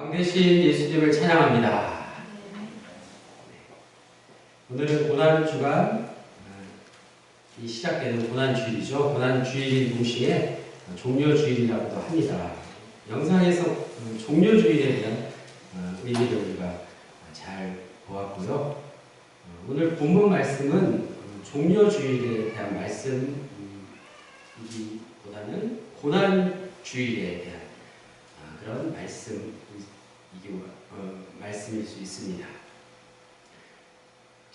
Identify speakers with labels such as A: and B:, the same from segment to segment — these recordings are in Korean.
A: 왕되신 예수님을 찬양합니다. 오늘은 고난주간 시작되는 고난주일이죠. 고난주일인 동시에 종료주일이라고도 합니다. 영상에서 종료주일에 대한 의미를 우리가 잘 보았고요. 오늘 본문 말씀은 종료주일에 대한 말씀이기보다는 고난주일에 대한 그런 말씀일 수 있습니다.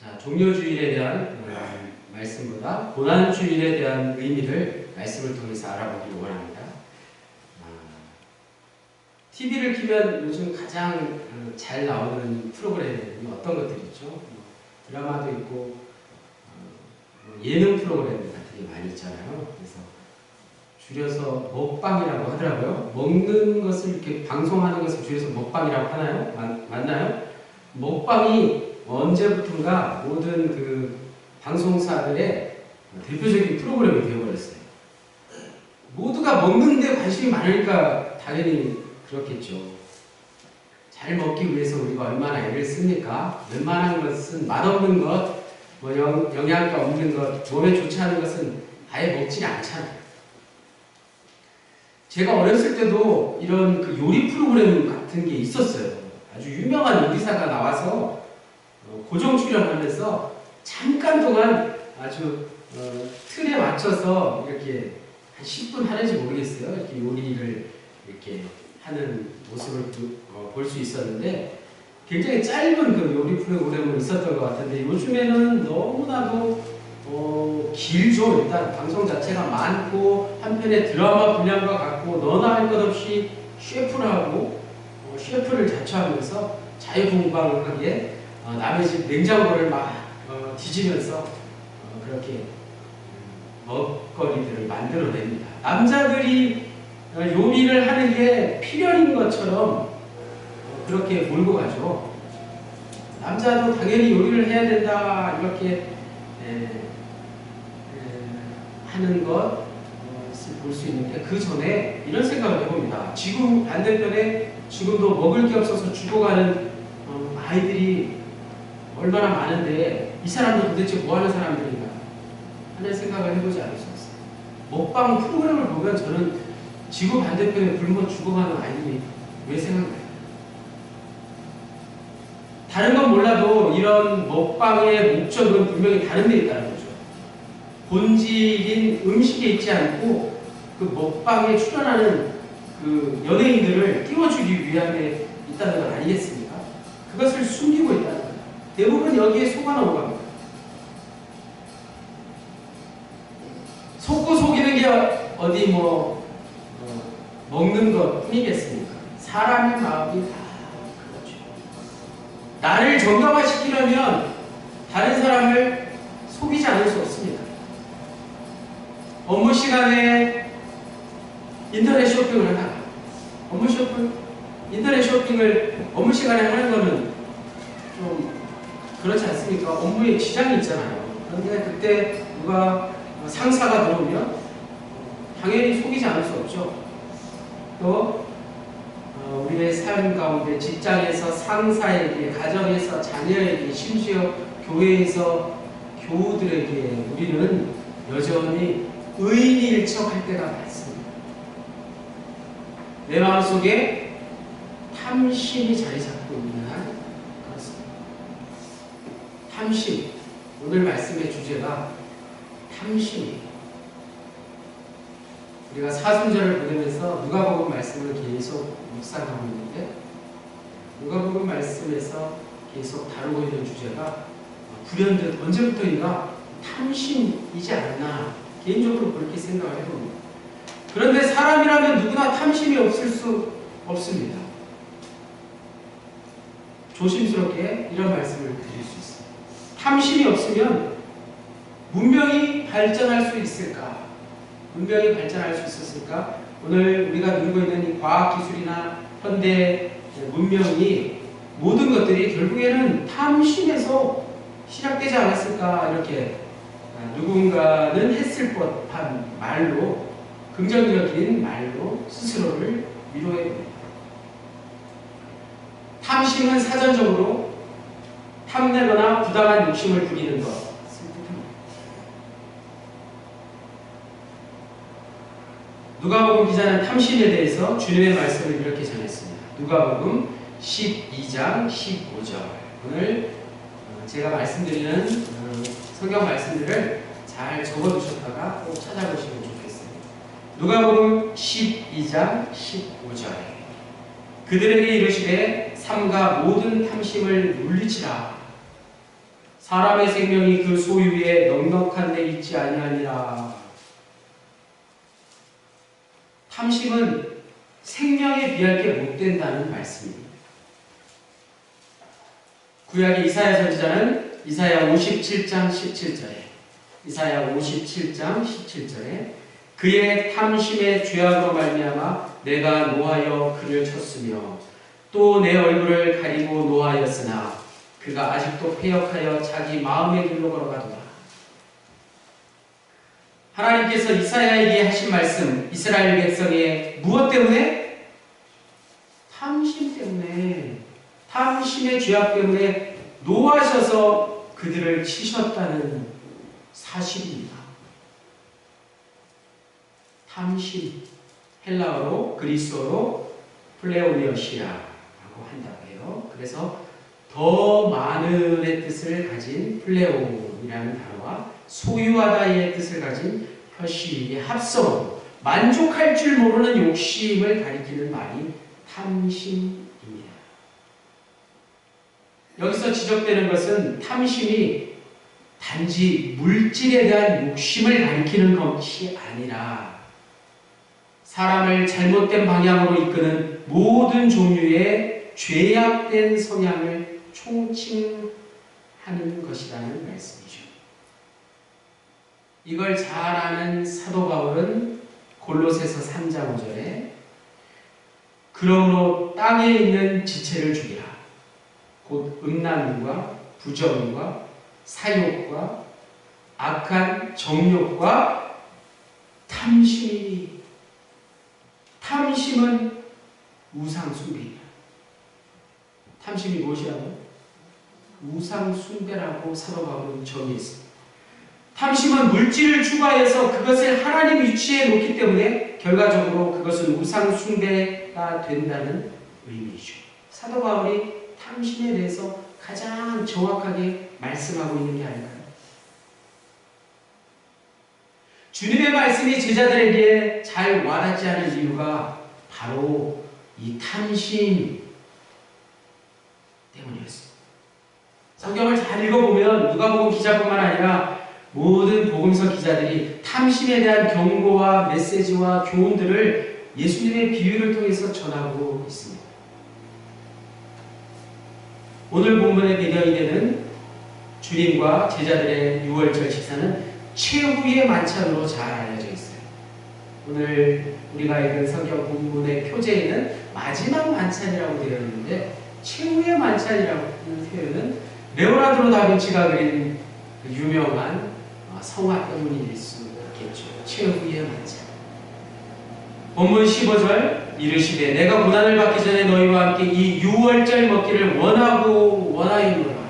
A: 자, 종료주일에 대한 말씀보다 고난주일에 대한 의미를 말씀을 통해서 알아보기를 원합니다. TV를 키면 요즘 가장 잘 나오는 프로그램이 어떤 것들이 있죠? 드라마도 있고 예능 프로그램 같은 게 많이 있잖아요. 그래서 줄여서 먹방이라고 하더라고요. 먹는 것을 이렇게 방송하는 것을 줄여서 먹방이라고 하나요? 맞나요? 먹방이 언제부턴가 모든 그 방송사들의 대표적인 프로그램이 되어버렸어요. 모두가 먹는 데 관심이 많으니까 당연히 그렇겠죠. 잘 먹기 위해서 우리가 얼마나 애를 씁니까? 웬만한 것은 맛없는 것, 영양가 없는 것, 몸에 좋지 않은 것은 아예 먹지 않잖아요. 제가 어렸을 때도 이런 그 요리 프로그램 같은 게 있었어요. 아주 유명한 요리사가 나와서 고정 출연하면서 잠깐 동안 아주 틀에 맞춰서 이렇게 한 10분 하는지 모르겠어요. 이렇게 요리를 이렇게 하는 모습을 볼 수 있었는데 굉장히 짧은 그 요리 프로그램은 있었던 것 같은데 요즘에는 너무나도 길죠. 일단 방송 자체가 많고 한편의 드라마 분량과 같고 너나 할 것 없이 셰프를 하고 셰프를 자처하면서 자유분방하게 남의 집 냉장고를 막 뒤지면서 그렇게 먹거리들을 만들어냅니다. 남자들이 요리를 하는 게 필연인 것처럼 그렇게 몰고 가죠. 남자도 당연히 요리를 해야 된다 이렇게 하는 것을 볼 수 있는데 그 전에 이런 생각을 해봅니다. 지금 반대편에 지금도 먹을 게 없어서 죽어가는 아이들이 얼마나 많은데 이 사람들 도대체 뭐 하는 사람들인가 하는 생각을 해보지 않을 수 없어요. 먹방 프로그램을 보면 저는 지구 반대편에 굶어 죽어가는 아이들이 왜 생각나요? 다른 건 몰라도 이런 먹방의 목적은 분명히 다른 데 있다는 거죠. 본질인 음식에 있지 않고 그 먹방에 출연하는 그 연예인들을 띄워주기 위함에 있다는 건 아니겠습니까? 그것을 숨기고 있다는 거예요. 대부분 여기에 속아 넘어갑니다. 속고 속이는 게 어디 먹는 것 뿐이겠습니까? 사람의 마음이 다 그렇죠. 나를 정당화시키려면 다른 사람을 속이지 않을 수 없습니다. 업무 시간에 인터넷 쇼핑을 하다가 인터넷 쇼핑을 업무 시간에 하는 거는 좀 그렇지 않습니까? 업무에 지장이 있잖아요. 그런데 그때 누가 상사가 들어오면 당연히 속이지 않을 수 없죠. 또 우리의 삶 가운데 직장에서 상사에게, 가정에서 자녀에게, 심지어 교회에서 교우들에게 우리는 여전히 의인일 척할 때가 많습니다. 내 마음속에 탐심이 자리 잡고 있는 한 그렇습니다. 탐심. 오늘 말씀의 주제가 탐심이에요. 우리가 사순절을 보내면서 누가복음 말씀을 계속 묵상하고 있는데 누가복음 말씀에서 계속 다루고 있는 주제가 불현듯 언제부터인가 탐심이지 않나 개인적으로 그렇게 생각을 해봅니다. 그런데 사람이라면 누구나 탐심이 없을 수 없습니다. 조심스럽게 이런 말씀을 드릴 수 있습니다. 탐심이 없으면 문명이 발전할 수 있을까? 문명이 발전할 수 있었을까? 오늘 우리가 누리고 있는 이 과학기술이나 현대 문명이 모든 것들이 결국에는 탐심에서 시작되지 않았을까? 이렇게 누군가는 했을 법한 말로, 긍정적인 말로 스스로를 위로해 봅니다. 탐심은 사전적으로 탐내거나 부당한 욕심을 부리는 것. 누가복음 기자는 탐심에 대해서 주님의 말씀을 이렇게 전했습니다. 누가복음 12장 15절. 오늘 제가 말씀드리는 성경 말씀들을 잘 적어두셨다가 꼭 찾아보시면 좋겠어요. 누가복음 12장 15절. 그들에게 이르시되 삼가 모든 탐심을 물리치라. 사람의 생명이 그 소유에 넉넉한 데 있지 아니하니라. 탐심은 생명에 비할 게 못 된다는 말씀입니다. 구약의 이사야 선지자는 이사야 57장 17절에 이사야 57장 17절에 그의 탐심의 죄악으로 말미암아 내가 노하여 그를 쳤으며 또 내 얼굴을 가리고 노하였으나 그가 아직도 패역하여 자기 마음의 길로 걸어가도다. 하나님께서 이사야에게 하신 말씀, 이스라엘 백성의 무엇 때문에? 탐심 때문에, 탐심의 죄악 때문에 노하셔서 그들을 치셨다는 사실입니다. 탐심, 헬라어로 그리스어로 플레오니어시아라고 한다고 해요. 그래서 더 많은의 뜻을 가진 플레오이라는 단어와 소유하다의 뜻을 가진 표시의 합성어로 만족할 줄 모르는 욕심을 가리키는 말이 탐심입니다. 여기서 지적되는 것은 탐심이 단지 물질에 대한 욕심을 가리키는 것이 아니라 사람을 잘못된 방향으로 이끄는 모든 종류의 죄악된 성향을 총칭하는 것이라는 말씀이죠. 이걸 잘 아는 사도 바울은 골로새서 3장 5절에 그러므로 땅에 있는 지체를 죽이라. 곧 음란과 부정과 사욕과 악한 정욕과 탐심이 탐심은 우상 숭배이다. 탐심이 무엇이라고? 우상 숭배라고 사도 바울은 정의했습니다. 탐심은 물질을 추구하여서 그것을 하나님 위치에 놓기 때문에 결과적으로 그것은 우상 숭배가 된다는 의미이죠. 사도 바울이 탐심에 대해서 가장 정확하게 말씀하고 있는 게 아닐까요? 주님의 말씀이 제자들에게 잘 와닿지 않은 이유가 바로 이 탐심 때문이었습니다. 성경을 잘 읽어보면 누가복음 기자뿐만 아니라 모든 복음서 기자들이 탐심에 대한 경고와 메시지와 교훈들을 예수님의 비유를 통해서 전하고 있습니다. 오늘 본문의 배경이 되는 주님과 제자들의 유월절 식사는 최후의 만찬으로 잘 알려져 있어요. 오늘 우리가 읽은 성경 본문의 표제에는 마지막 만찬이라고 되어 있는데 최후의 만찬이라고 하는 표현은 레오나르도 다빈치가 그린 그 유명한 성화 때문일 수 있겠죠. 최후의 만찬. 본문 15절 이르시되 내가 고난을 받기 전에 너희와 함께 이 유월절 먹기를 원하였노라.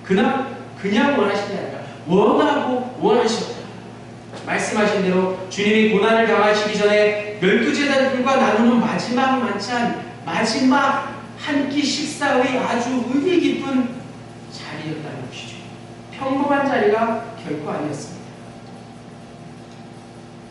A: 그냥 원하신 게 아니라 원하고 원하셨다. 말씀하신 대로 주님이 고난을 당하시기 전에 12제자들과 나누는 마지막 만찬, 마지막 한 끼 식사의 아주 의미 깊은 자리였다는 것이죠. 평범한 자리가 결코 아니었습니다.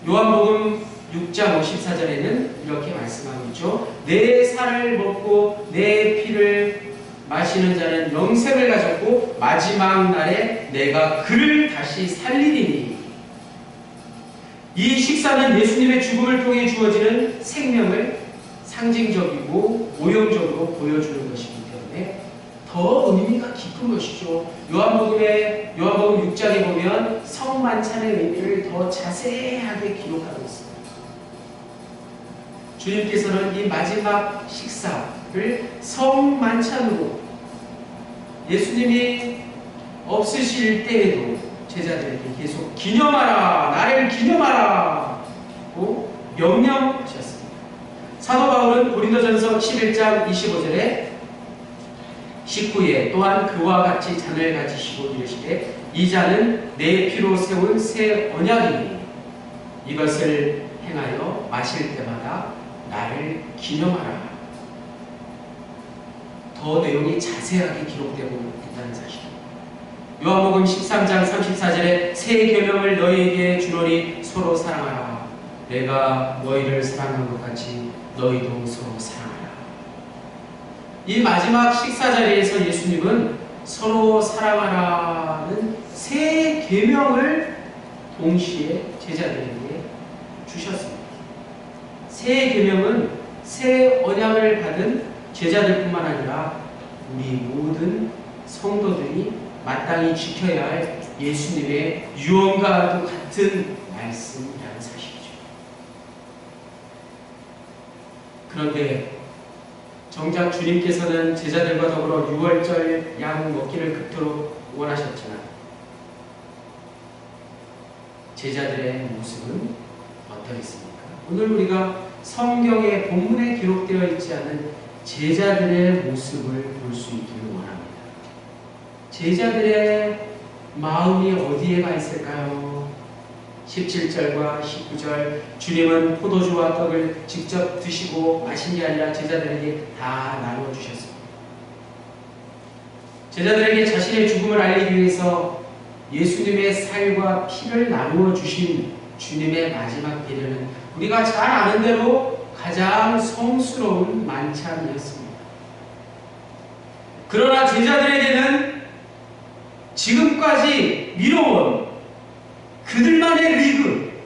A: 요한복음 6장 54절에는 이렇게 말씀하고 있죠. 내 살을 먹고 내 피를 마시는 자는 영생을 가졌고 마지막 날에 내가 그를 다시 살리리니. 이 식사는 예수님의 죽음을 통해 주어지는 생명을 상징적이고 오형적으로 보여주는 것이기 때문에 더 의미가 깊은 것이죠. 요한복음 6장에 보면 성만찬의 의미를 더 자세하게 기록하고 있습니다. 주님께서는 이 마지막 식사를 성만찬으로 예수님이 없으실 때에도 제자들에게 계속 기념하라, 나를 기념하라 고 명령하셨습니다. 사도 바울은 고린도전서 11장 25절에 19에 또한 그와 같이 잔을 가지시고 이르시되 이 잔은 내 피로 세운 새 언약이니 이것을 행하여 마실 때마다 나를 기념하라. 더 내용이 자세하게 기록되고 있다는 사실입니다. 요한복음 13장 34절에 새 계명을 너희에게 주노니 서로 사랑하라. 내가 너희를 사랑한 것 같이 너희도 서로 사랑하라. 이 마지막 식사 자리에서 예수님은 서로 사랑하라는 새 계명을 동시에 제자들에게 주셨습니다. 새 계명은 새 언약을 받은 제자들뿐만 아니라 우리 모든 성도들이 마땅히 지켜야 할 예수님의 유언과도 같은 말씀이라는 사실이죠. 그런데 정작 주님께서는 제자들과 더불어 유월절 양 먹기를 그토록 원하셨지만 제자들의 모습은 어떠했습니까? 오늘 우리가 성경의 본문에 기록되어 있지 않은 제자들의 모습을 볼 수 있기를 원합니다. 제자들의 마음이 어디에 가 있을까요? 17절과 19절 주님은 포도주와 떡을 직접 드시고 마신 게 아니라 제자들에게 다 나누어 주셨습니다. 제자들에게 자신의 죽음을 알리기 위해서 예수님의 살과 피를 나누어 주신 주님의 마지막 배려는 우리가 잘 아는 대로 가장 성스러운 만찬이었습니다. 그러나 제자들에게는 지금까지 미뤄온 그들만의 리그,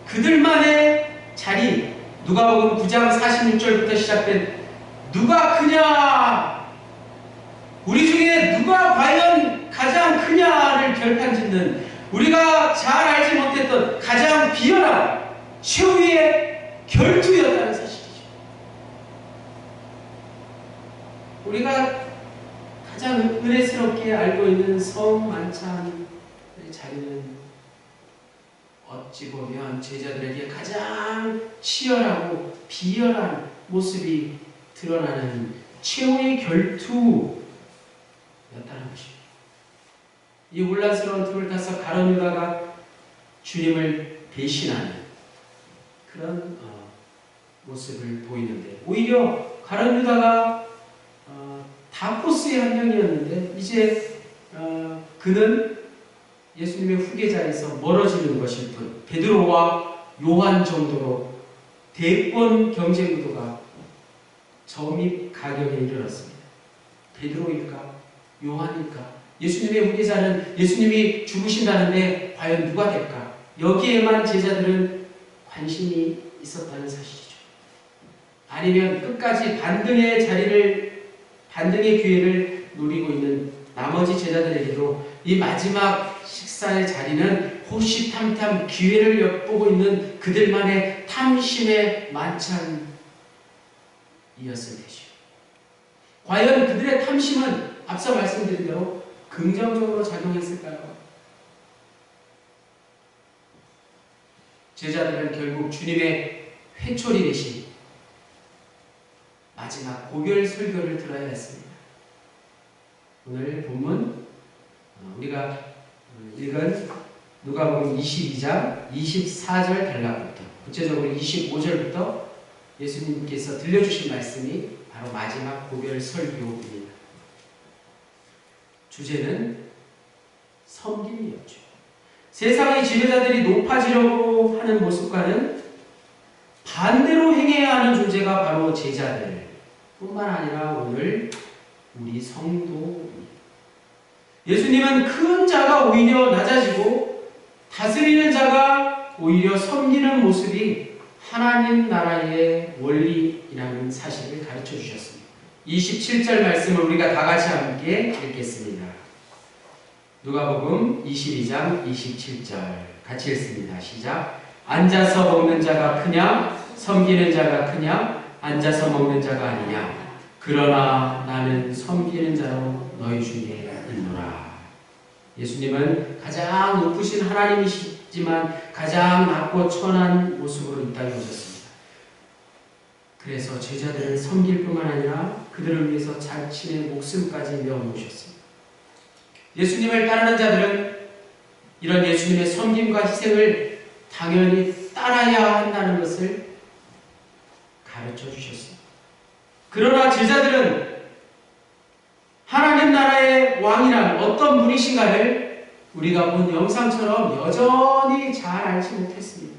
A: 그들만의 자리, 누가복음 9장 46절부터 시작된 누가 크냐, 우리 중에 누가 과연 가장 크냐를 결판짓는 우리가 잘 알지 못했던 가장 비열한 최후의 결투였다는 사실이죠. 우리가 가장 은혜스럽게 알고 있는 성만찬의 자리는 어찌 보면 제자들에게 가장 치열하고 비열한 모습이 드러나는 최후의 결투였다는 것입니다. 이 혼란스러운 틈을 타서 가룟 유다가 주님을 배신하는 그런 모습을 보이는데 오히려 가룟 유다가 다코스의 한 명이었는데 이제 그는 예수님의 후계자에서 멀어지는 것일 뿐 베드로와 요한 정도로 대권 경쟁 구도가 점입 가격에 이르렀습니다. 베드로일까? 요한일까? 예수님의 후계자는 예수님이 죽으신다는데 과연 누가 될까? 여기에만 제자들은 관심이 있었다는 사실이죠. 아니면 끝까지 반등의 기회를 노리고 있는 나머지 제자들에게도 이 마지막 식사의 자리는 호시탐탐 기회를 엿보고 있는 그들만의 탐심의 만찬이었을 테죠. 과연 그들의 탐심은 앞서 말씀드린 대로 긍정적으로 작용했을까요? 제자들은 결국 주님의 회초리 대신 마지막 고별 설교를 들어야 했습니다. 오늘 본문 우리가 읽은 누가복음 22장 24절 단락부터 구체적으로 25절부터 예수님께서 들려주신 말씀이 바로 마지막 고별 설교입니다. 주제는 섬김이었죠. 세상의 지배자들이 높아지려고 하는 모습과는 반대로 행해야 하는 존재가 바로 제자들 뿐만 아니라 오늘 우리 성도입니다. 예수님은 큰 자가 오히려 낮아지고 다스리는 자가 오히려 섬기는 모습이 하나님 나라의 원리라는 사실을 가르쳐 주셨습니다. 27절 말씀을 우리가 다 같이 함께 읽겠습니다. 누가복음 22장 27절 같이 읽습니다. 시작. 앉아서 먹는 자가 크냐? 섬기는 자가 크냐? 앉아서 먹는 자가 아니냐? 그러나 나는 섬기는 자로 너희 중에 있노라. 예수님은 가장 높으신 하나님이시지만 가장 낮고 천한 모습으로 이 땅에 오셨습니다. 그래서 제자들을 섬길 뿐만 아니라 그들을 위해서 자신의 목숨까지 내어놓으셨습니다. 예수님을 따르는 자들은 이런 예수님의 섬김과 희생을 당연히 따라야 한다는 것을 가르쳐 주셨습니다. 그러나 제자들은 하나님 나라의 왕이란 어떤 분이신가를 우리가 본 영상처럼 여전히 잘 알지 못했습니다.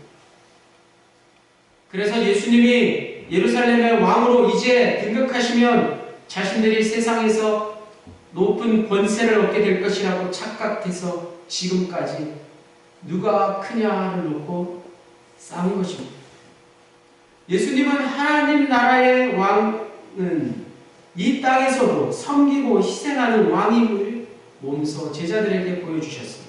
A: 그래서 예수님이 예루살렘의 왕으로 이제 등극하시면 자신들이 세상에서 높은 권세를 얻게 될 것이라고 착각해서 지금까지 누가 크냐를 놓고 싸운 것입니다. 예수님은 하나님 나라의 왕은 이 땅에서도 섬기고 희생하는 왕임을 몸소 제자들에게 보여주셨습니다.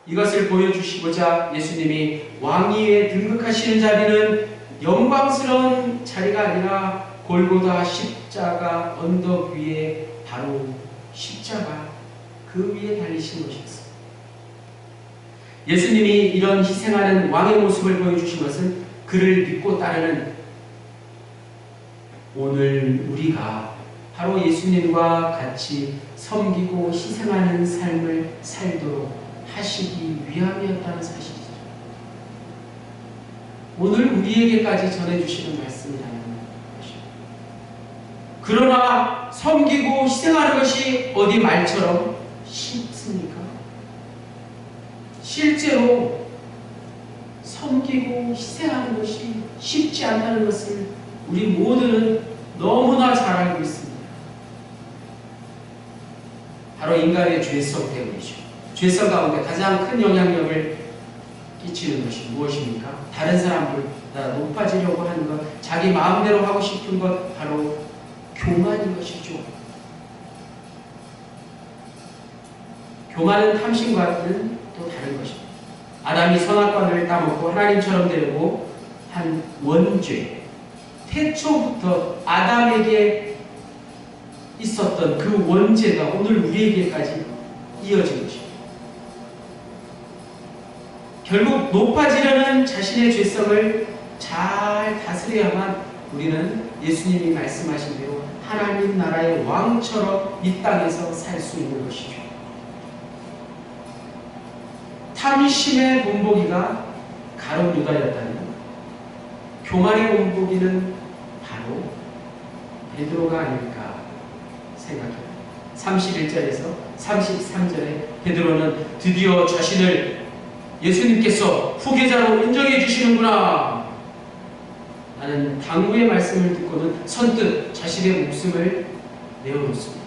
A: 이것을 보여주시고자 예수님이 왕위에 등극하시는 자리는 영광스러운 자리가 아니라 골고다 십자가 언덕 위에 바로 십자가 그 위에 달리신 것이었습니다. 예수님이 이런 희생하는 왕의 모습을 보여주신 것은 그를 믿고 따르는 오늘 우리가 바로 예수님과 같이 섬기고 희생하는 삶을 살도록 하시기 위함이었다는 사실이죠. 오늘 우리에게까지 전해주시는 말씀이라는 것입니다. 그러나 섬기고 희생하는 것이 어디 말처럼 쉽습니까? 실제로 섬기고 희생하는 것이 쉽지 않다는 것을 우리 모두는 너무나 잘 알고 있습니다. 바로 인간의 죄성 때문이죠. 죄성 가운데 가장 큰 영향력을 끼치는 것이 무엇입니까? 다른 사람보다 높아지려고 하는 것, 자기 마음대로 하고 싶은 것, 바로 교만인 것이죠. 교만은 탐심과는 또 다른 것입니다. 아담이 선악과를 따먹고 하나님처럼 되려고 한 원죄, 태초부터 아담에게 있었던 그 원죄가 오늘 우리에게까지 이어진 것입니다. 결국 높아지려는 자신의 죄성을 잘 다스려야만 우리는 예수님이 말씀하신 대로 하나님 나라의 왕처럼 이 땅에서 살 수 있는 것이죠. 탐심의 본보기가 가룟 유다였다면 교만의 본보기는 바로 베드로가 아닐까 생각합니다. 31절에서 33절에 베드로는 드디어 자신을 예수님께서 후계자로 인정해 주시는구나 라는 당부의 말씀을 듣고는 선뜻 자신의 목숨을 내어놓습니다.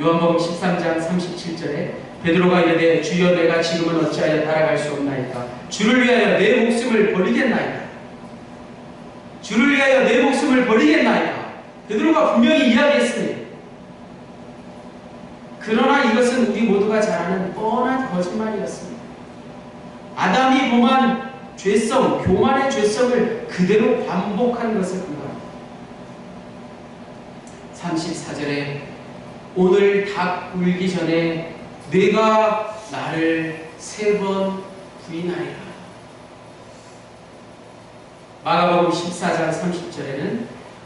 A: 요한복음 13장 37절에 베드로가 이르되 주여 내가 지금은 어찌하여 따라갈 수 없나이까? 주를 위하여 내 목숨을 버리겠나이까? 주를 위하여 내 목숨을 버리겠나이까? 베드로가 분명히 이야기했습니다. 그러나 이것은 우리 모두가 잘 아는 뻔한 거짓말이었습니다. 아담이 범한 죄성, 교만의 죄성을 그대로 반복한 것을 근거합니다. 34절에 오늘 닭 울기 전에 네가 나를 3번 부인하리라. 마가복음 14장 30절에는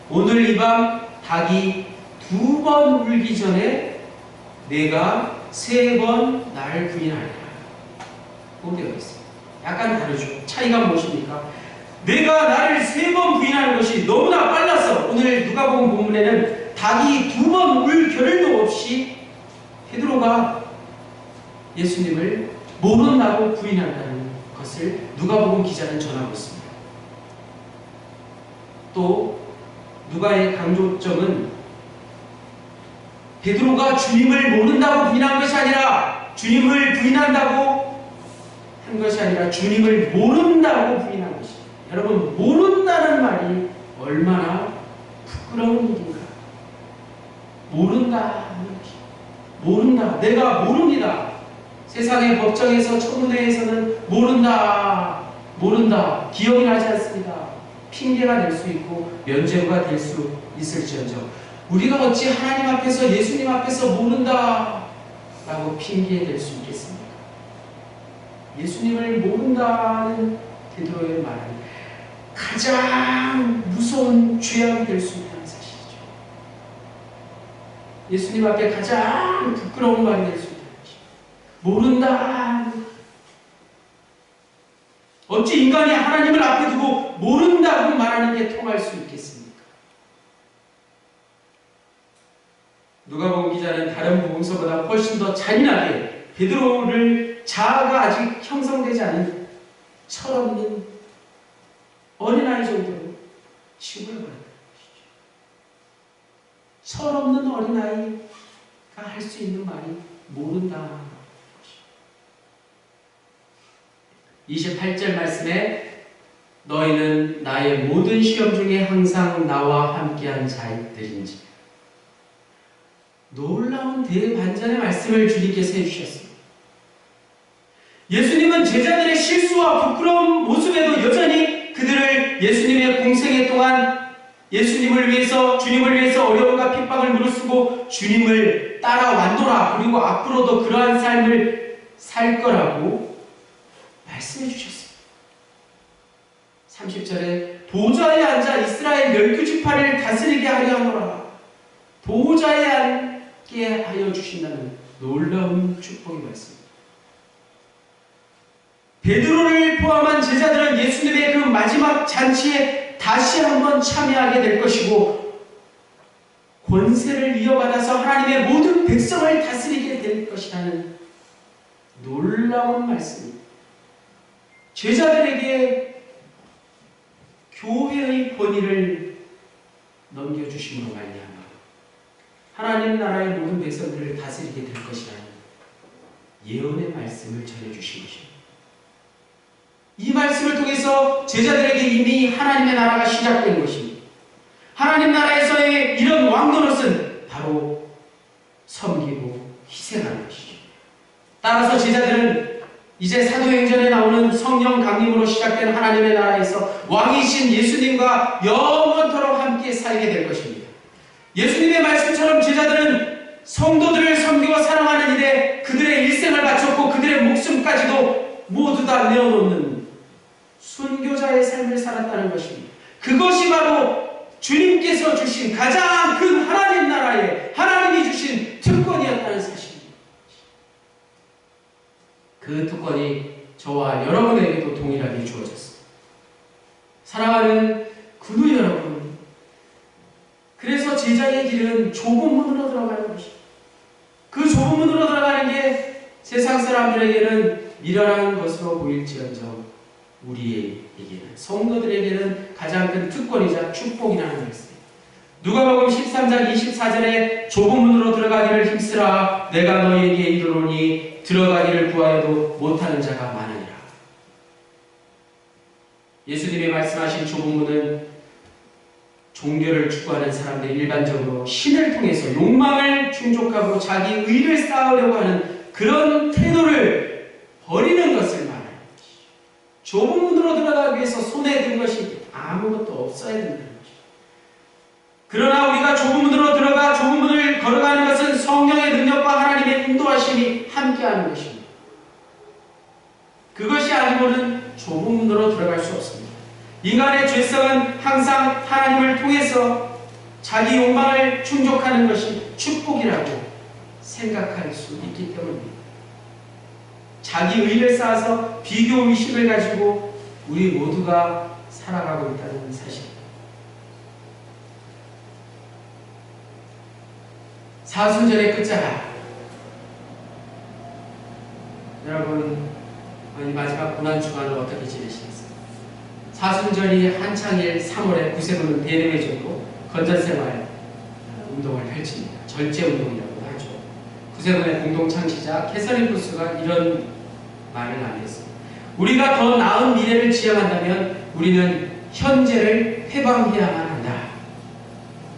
A: 오늘 이 밤 닭이 2번 울기 전에 네가 3번 나를 부인하리라. 꼭 되어 있습니다. 약간 다르죠. 차이가 무엇입니까? 내가 나를 3번 부인하는 것이 너무나 빨라서 오늘 누가복음 본문에는 닭이 2번 울 겨를도 없이 베드로가 예수님을 모른다고 부인한다는 것을 누가복음 기자는 전하고 있습니다. 또 누가의 강조점은 베드로가 주님을 모른다고 부인한 것이 아니라 주님을 부인한다고 한 것이 아니라 주님을 모른다고 부인한 것입니다. 여러분, 모른다는 말이 얼마나 부끄러운 일인가. 모른다는 것이 모른다. 내가 모릅니다. 세상의 법정에서 청문회에서는 모른다. 기억이 나지 않습니다. 핑계가 될 수 있고 면죄부가 될 수 있을지언정 우리가 어찌 하나님 앞에서 예수님 앞에서 모른다 라고 핑계될 수 있겠습니까? 예수님을 모른다는 베드로의 말은 가장 무서운 죄악이 될 수 있다는 예수님 앞에 가장 부끄러운 말이 될 수 있다는 것입니다. 모른다. 어찌 인간이 하나님을 앞에 두고 모른다고 말하는 게 통할 수 있겠습니까? 누가복음 기자는 다른 복음서보다 훨씬 더 잔인하게 베드로를 자아가 아직 형성되지 않은 철없는 어린아이 정도로 취급을 받았다는 것이죠. 철없는 어린아이가 할 수 있는 말이 모른다. 28절 말씀에 너희는 나의 모든 시험 중에 항상 나와 함께한 자들인지. 놀라운 대반전의 말씀을 주님께서 해주셨습니다. 예수님은 제자들의 실수와 부끄러운 모습에도 여전히 그들을 예수님의 공생애 동안 주님을 위해서 어려움과 핍박을 무릅쓰고 주님을 따라왔노라. 그리고 앞으로도 그러한 삶을 살 거라고 말씀해 주셨습니다. 30절에 보좌에 앉아 이스라엘 12지파를 다스리게 하려 하노라. 보좌에 앉게 하여 주신다는 놀라운 축복의 말씀입니다. 베드로를 포함한 제자들은 예수님의 그 마지막 잔치에 다시 한번 참여하게 될 것이고 권세를 이어받아서 하나님의 모든 백성을 다스리게 될 것이라는 놀라운 말씀입니다. 제자들에게 교회의 권위를 넘겨주심으로 말미암아 하나님 나라의 모든 백성들을 다스리게 될 것이라는 예언의 말씀을 전해주신 것입니다. 이 말씀을 통해서 제자들에게 이미 하나님의 나라가 시작된 것입니다. 하나님 나라에서의 이런 왕노릇은 바로 섬기고 희생하는 것이죠. 따라서 제자들은 이제 사도행전에 나오는 성령 강림으로 시작된 하나님의 나라에서 왕이신 예수님과 영원토록 함께 살게 될 것입니다. 예수님의 말씀처럼 제자들은 성도들을 섬기고 사랑하는 일에 그들의 일생을 바쳤고 그들의 목숨까지도 모두 다 내어놓는 순교자의 삶을 살았다는 것입니다. 그것이 바로 주님께서 주신 가장 큰 하나님 나라에 하나님이 주신 특권이었다는 사실입니다. 그 특권이 저와 여러분에게도 동일하게 주어졌습니다. 사랑하는 군우 여러분, 그래서 제자의 길은 좁은 문으로 들어가는 것입니다. 그 좁은 문으로 들어가는 게 세상 사람들에게는 미련한 것으로 보일지언정 우리에게는, 성도들에게는 가장 큰 특권이자 축복이라는 말씀. 누가복음 13장 24절에 좁은 문으로 들어가기를 힘쓰라. 내가 너희에게 이르노니 들어가기를 구하여도 못하는 자가 많으니라. 예수님이 말씀하신 좁은 문은 종교를 추구하는 사람들이 일반적으로 신을 통해서 욕망을 충족하고 자기 의를 쌓으려고 하는 그런 태도를 버리는 것을 말합니다. 좁은 문으로 들어가기 위해서 손에 든 것이 아무것도 없어야 된다는 것입니다. 그러나 우리가 좁은 문으로 들어가 좁은 문을 걸어가는 것은 성령의 능력과 하나님의 인도하심이 함께하는 것입니다. 그것이 아니고는 좁은 문으로 들어갈 수 없습니다. 인간의 죄성은 항상 하나님을 통해서 자기 욕망을 충족하는 것이 축복이라고 생각할 수 있기 때문입니다. 자기 의를 쌓아서 비교의식을 가지고 우리 모두가 살아가고 있다는 사실입니다. 사순절의 끝자락, 여러분 이 마지막 고난주간을 어떻게 지내시겠어요? 사순절이 한창일 3월에 구세군은 대림회전으로 건전생활 운동을 펼칩니다. 절제운동이라고 하죠. 구세군의 공동창시자 캐서린พุ스가 이런 말을 남겼습니다. 우리가 더 나은 미래를 지향한다면 우리는 현재를 회방해야만 한다.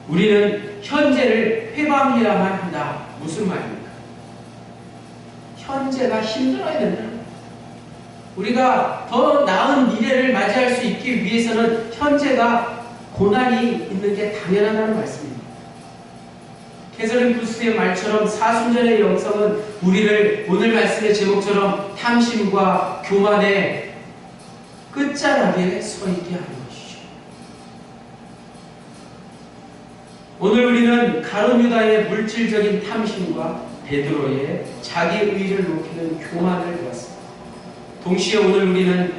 A: 우리는 현재를 회방해야만 한다. 무슨 말입니까? 현재가 힘들어야 된다는 거예요. 우리가 더 나은 미래를 맞이할 수 있기 위해서는 현재가 고난이 있는 게 당연하다는 말씀입니다. 캐서린พุ스의 말처럼 사순절의 영성은 우리를 오늘 말씀의 제목처럼 탐심과 교만의 끝자락에 서 있게 하는 것이죠. 오늘 우리 우리는 가룟 유다의 물질적인 탐심과 베드로의 자기 의의를 높이는 교만을 배웠습니다. 동시에 오늘 우리는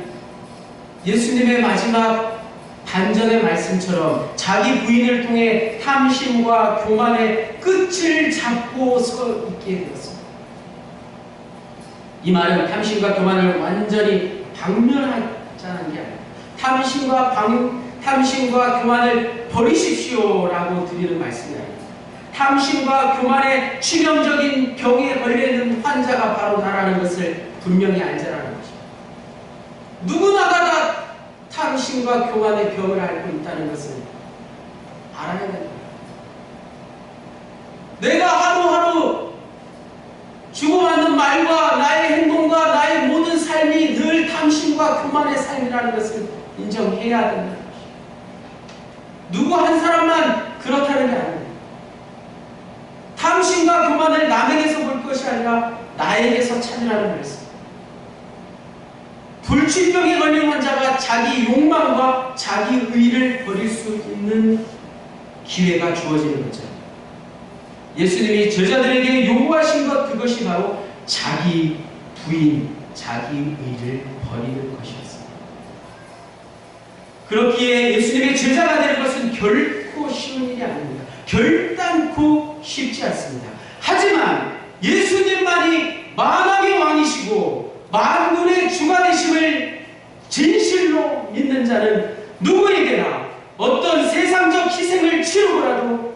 A: 예수님의 마지막 반전의 말씀처럼 자기 부인을 통해 탐심과 교만의 끝을 잡고 서 있게 되었습니다. 이 말은 탐심과 교만을 완전히 박멸하자는 게 아닙니다. 탐심과 교만을 버리십시오라고 드리는 말씀이 아닙니다. 탐심과 교만의 치명적인 병에 걸려있는 환자가 바로 나라는 것을 분명히 알자라는 것입니다. 누구나가 다 탐심과 교만의 병을 앓고 있다는 것을 알아야 됩니다. 내가 하루하루 주고받는 말과 나의 행동과 나의 모든 삶이 늘 탐심과 교만의 삶이라는 것을 인정해야 된다는 것입니다. 누구 한 사람만 그렇다는 게 아닙니다. 탐심과 교만을 남에게서 볼 것이 아니라 나에게서 찾으라는 말씀. 불치병에 걸린 환자가 자기 욕망과 자기 의의를 버릴 수 있는 기회가 주어지는 거죠. 예수님이 제자들에게 요구하신 것, 그것이 바로 자기 부인, 자기 의의를 버리는 것이었습니다. 그렇기에 예수님의 제자가 되는 것은 결코 쉬운 일이 아닙니다. 결단코 쉽지 않습니다. 하지만 예수님만이 만왕의 왕이시고 만군의 주가 되심을 진실로 믿는 자는 누구에게나 어떤 세상적 희생을 치르고라도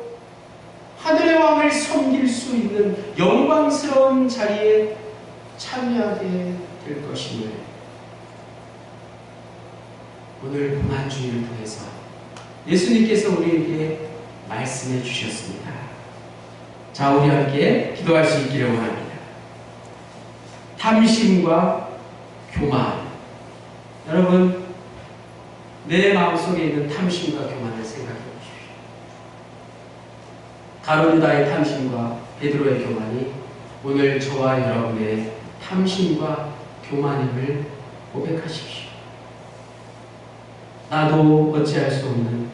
A: 하늘의 왕을 섬길 수 있는 영광스러운 자리에 참여하게 될 것임을 오늘 고난주의를 통해서 예수님께서 우리에게 말씀해 주셨습니다. 자, 우리 함께 기도할 수 있기를 원합니다. 탐심과 교만. 여러분, 내 마음속에 있는 탐심과 교만을 생각해 보십시오. 가룟 유다의 탐심과 베드로의 교만이 오늘 저와 여러분의 탐심과 교만임을 고백하십시오. 나도 어찌할 수 없는,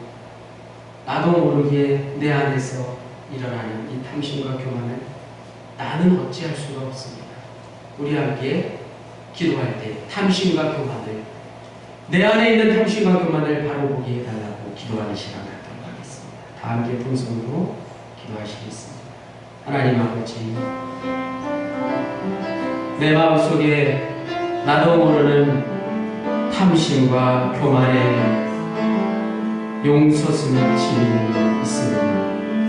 A: 나도 모르게 내 안에서 일어나는 이 탐심과 교만을 나는 어찌할 수가 없습니다. 우리 함께 기도할 때 탐심과 교만을, 내 안에 있는 탐심과 교만을 바로 보게 해달라고 기도하는 시간 갖도록 하겠습니다. 다 함께 동성으로 기도하시겠습니다. 하나님 아버지, 내 마음속에 나도 모르는 탐심과 교만의 용솟음이 있습니다.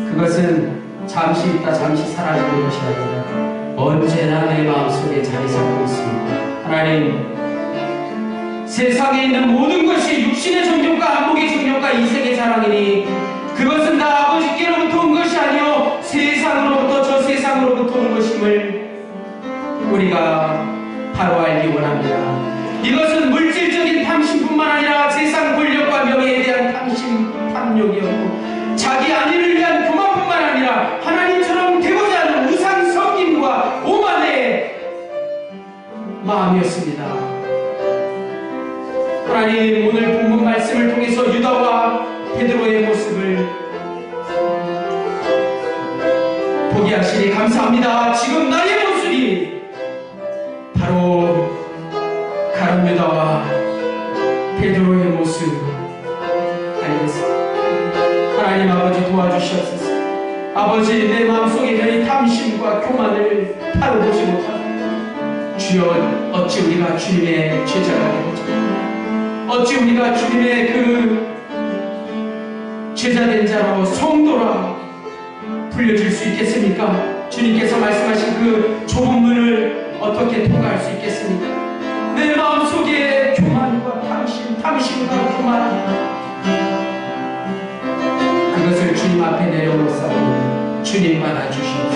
A: 그것은 잠시 있다 잠시 사라지는 것이 아니라 언제나 내 마음속에 자리 잡고 있습니다. 하나님, 세상에 있는 모든 것이 육신의 정욕과 안목의 정욕과 이색의 자랑이니 그것은 다 아버지께로부터 온 것이 아니요 세상으로부터, 저 세상으로부터 온 것임을 우리가 바로 알기 원합니다. 이것은 물질적인 탐심뿐만 아니라 세상 권력과 명예에 대한 탐심, 탐욕이었고 자기 안위를 위한 교만뿐만 아니라 하나님처럼 되고자 하는 우상 섬김과 오만의 마음이었습니다. 하나님, 오늘 본문 말씀을 통해서 유다와 베드로의 모습을 보게 하시니 감사합니다. 지금 나의 모습이 바로 가룟 유다와 베드로의 모습 아니겠습니까? 하나님 아버지, 도와주시옵소서. 아버지, 내 마음속에 있는 이 탐심과 교만을 다루지 못하고 주여, 어찌 우리가 주님의 제자가 되고자, 어찌 우리가 주님의 그 제자된 자로 성도라 불려질 수 있겠습니까? 주님께서 말씀하신 그 좁은 문을 어떻게 통과할 수 있겠습니까? 내 마음속에 교만과 탐심과 교만, 그것을 주님 앞에 내려놓사오니 주님 받아주시옵소서.